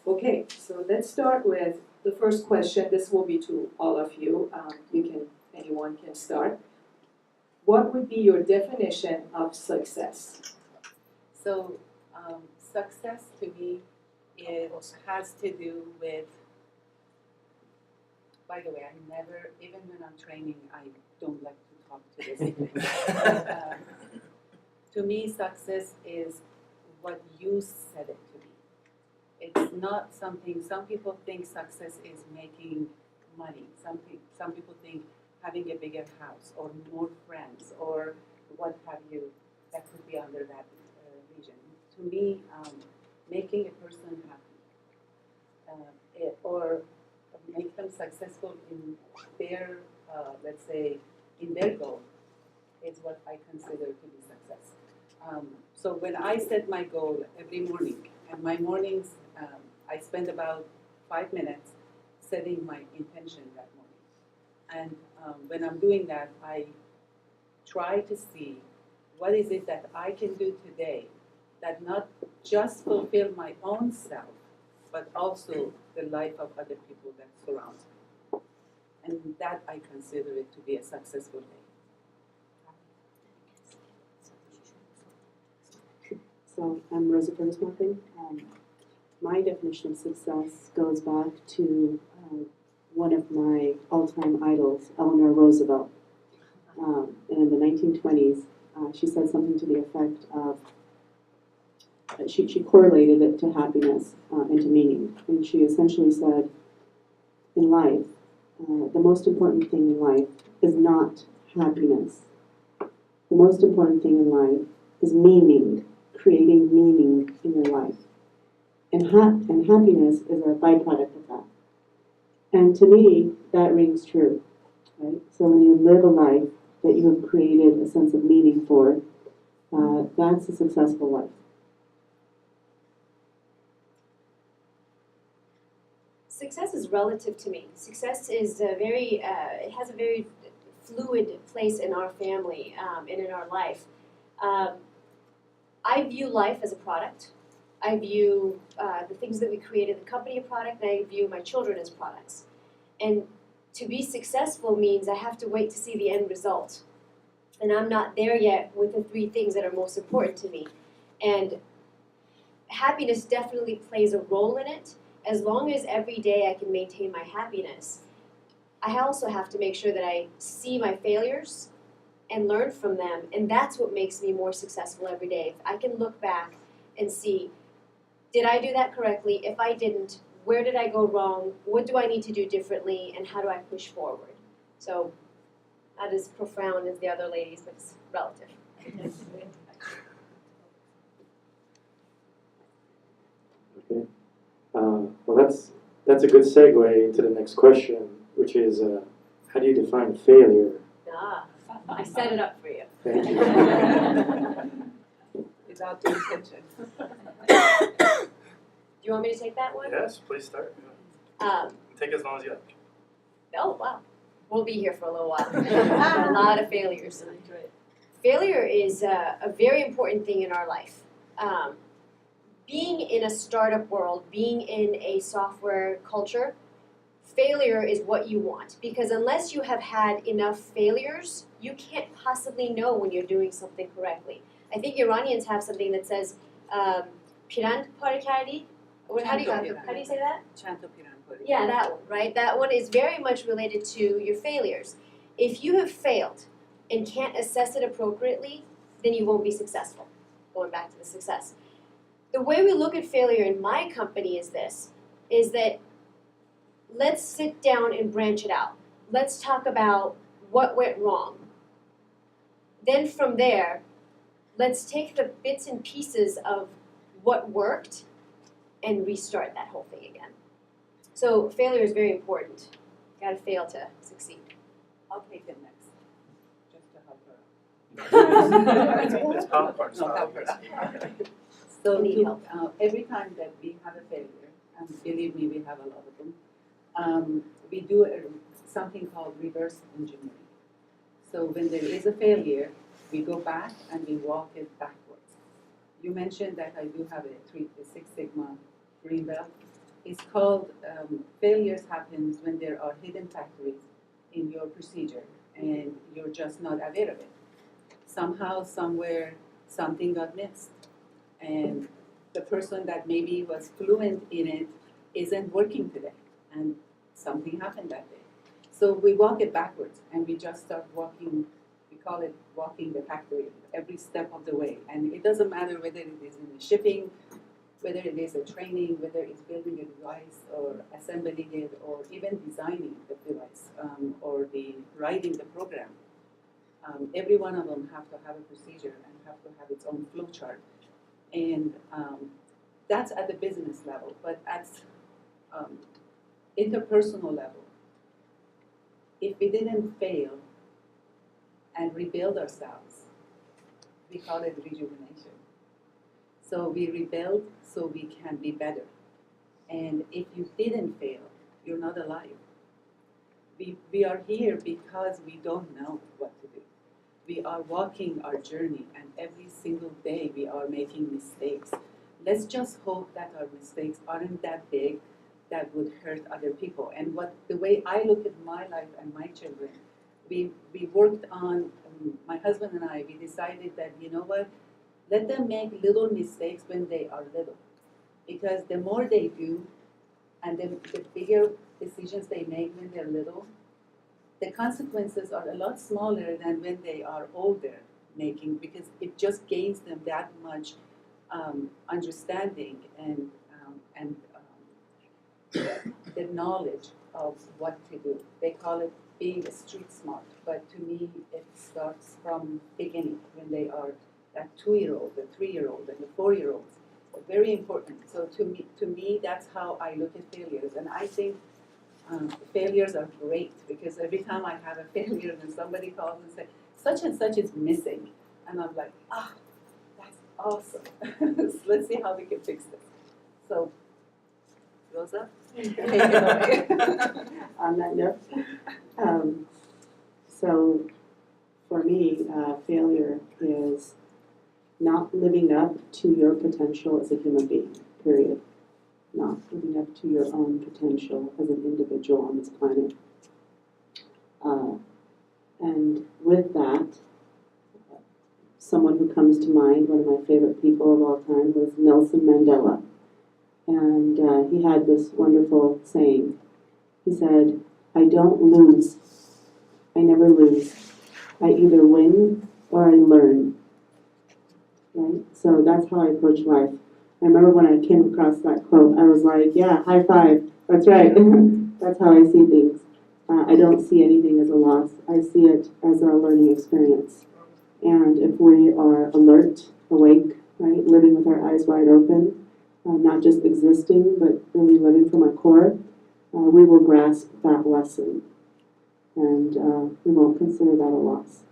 Okay, so let's start with the first question. This will be to all of you. Anyone can start. What would be your definition of success? So, success to me has to do with, by the way, I never, even when I'm training, I don't like to talk to this thing. To me, success is what you said it to be. It's not something, some people think success is making money. Some people think having a bigger house or more friends or what have you, that could be under that region. To me, making a person happy or make them successful in their, let's say, in their goal is what I consider to be success. So when I set my goal every morning, and my mornings, I spend about 5 minutes setting my intention that morning. And when I'm doing that, I try to see what is it that I can do today that not just fulfill my own self, but also the life of other people that surround me. And that I consider it to be a successful day. So I'm Rosa Curtis Martin. My definition of success goes back to one of my all-time idols, Eleanor Roosevelt. And in the 1920s, she said something to the effect of, she correlated it to happiness and to meaning. And she essentially said, in life, the most important thing in life is not happiness. The most important thing in life is meaning, creating meaning in your life. And happiness is a byproduct of that. And to me, that rings true, right? So when you live a life that you have created a sense of meaning for, that's a successful life. Success is relative to me. Success is it has a very fluid place in our family and in our life. I view life as a product. I view the things that we created, the company a product, and I view my children as products. And to be successful means I have to wait to see the end result. And I'm not there yet with the 3 things that are most important to me. And happiness definitely plays a role in it. As long as every day I can maintain my happiness, I also have to make sure that I see my failures and learn from them. And that's what makes me more successful every day. If I can look back and see, did I do that correctly? If I didn't, where did I go wrong? What do I need to do differently? And how do I push forward? So, not as profound as the other ladies, but it's relative. Okay. Well, that's a good segue into the next question, which is, how do you define failure? I set it up for you. Thank you. Without the intention. Do you want me to take that one? Yes, please start. Take as long as you like. Oh, wow. We'll be here for a little while. A lot of failures. Failure is a very important thing in our life. Being in a startup world, being in a software culture, failure is what you want. Because unless you have had enough failures, you can't possibly know when you're doing something correctly. I think Iranians have something that says, Pirand parikari. How do you say that? Chanto Piran Puri. Yeah, that one, right? That one is very much related to your failures. If you have failed and can't assess it appropriately, then you won't be successful. Going back to the success. The way we look at failure in my company is that let's sit down and branch it out. Let's talk about what went wrong. Then from there, let's take the bits and pieces of what worked and restart that whole thing again. So failure is very important. You gotta fail to succeed. I'll take it next, just to help her. It's popcorn No, style. popcorn. So I need help. Every time that we have a failure, and believe me, we have a lot of them, we do something called reverse engineering. So when there is a failure, we go back and we walk it backwards. You mentioned that I do have a Six Sigma green belt. It's called failures happens when there are hidden factories in your procedure and you're just not aware of it. Somehow, somewhere, something got missed. And the person that maybe was fluent in it isn't working today. And something happened that day. So we walk it backwards and we just start walking, we call it walking the factory every step of the way. And it doesn't matter whether it is in the shipping, whether it is a training, whether it's building a device or assembling it or even designing the device or writing the program. Every one of them have to have a procedure and have to have its own flow chart. And that's at the business level, but at interpersonal level, if we didn't fail and rebuild ourselves, we call it rejuvenation. So we rebuild so we can be better. And if you didn't fail, you're not alive. We are here because we don't know what to do. We are walking our journey, and every single day we are making mistakes. Let's just hope that our mistakes aren't that big that would hurt other people. And the way I look at my life and my children, we worked on, my husband and I, we decided that, you know what, let them make little mistakes when they are little. Because the more they do, and the bigger decisions they make when they're little, the consequences are a lot smaller than when they are older making, because it just gains them that much understanding and the knowledge of what to do. They call it being street smart, but to me it starts from beginning when they are that 2-year-old, the 3-year-old, and the 4-year-old. Very important. So to me, that's how I look at failures, and I think failures are great because every time I have a failure, then somebody calls and says, such and such is missing, and I'm like, that's awesome. Let's see how we can fix this. So, Rosa, take it away. On that note, so for me, failure is not living up to your potential as a human being, period. Not living up to your own potential as an individual on this planet. And with that, someone who comes to mind, one of my favorite people of all time, was Nelson Mandela. And he had this wonderful saying. He said, I don't lose. I never lose. I either win or I learn. Right? So that's how I approach life. I remember when I came across that quote, I was like, yeah, high five. That's right. That's how I see things. I don't see anything as a loss. I see it as a learning experience. And if we are alert, awake, right, living with our eyes wide open, not just existing, but really living from our core, we will grasp that lesson. And we won't consider that a loss.